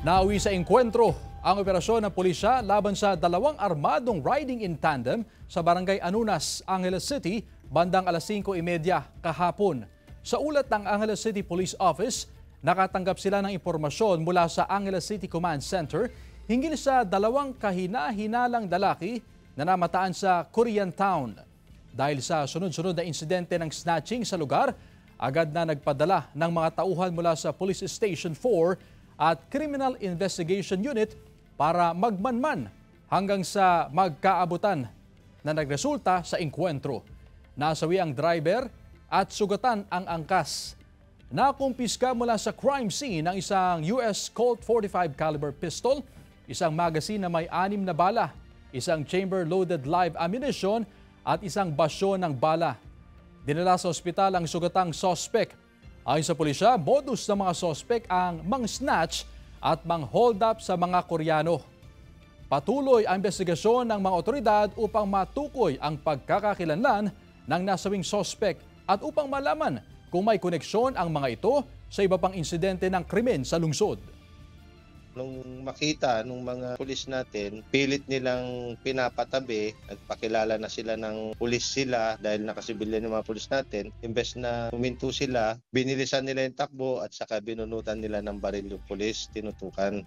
Nauwi sa engkwentro ang operasyon ng pulisya laban sa dalawang armadong riding in tandem sa barangay Anunas, Angeles City, bandang alas 5:30 kahapon. Sa ulat ng Angeles City Police Office, nakatanggap sila ng impormasyon mula sa Angeles City Command Center hinggil sa dalawang kahina-hinalang lalaki na namataan sa Koreatown. Dahil sa sunod-sunod na insidente ng snatching sa lugar, agad na nagpadala ng mga tauhan mula sa Police Station 4 at Criminal Investigation Unit para magmanman hanggang sa magkaabutan na nagresulta sa engkwentro. Nasawi ang driver at sugatan ang angkas. Nakumpiska mula sa crime scene ng isang US Colt .45 caliber pistol, isang magazine na may 6 na bala, isang chamber-loaded live ammunition at isang basyo ng bala. Dinala sa ospital ang sugatang sospek. Ayon sa pulisya, modus ng mga sospek ang mang-snatch at mang-hold up sa mga Koreano. Patuloy ang investigasyon ng mga otoridad upang matukoy ang pagkakakilanlan ng nasawing sospek at upang malaman kung may koneksyon ang mga ito sa iba pang insidente ng krimen sa lungsod. Nung makita nung mga pulis natin, pilit nilang pinapatabi, nagpakilala na sila ng pulis sila dahil nakasibilyan ng mga pulis natin. Imbes na huminto sila, binilisan nila yung takbo at saka binunutan nila ng baril yung pulis, tinutukan.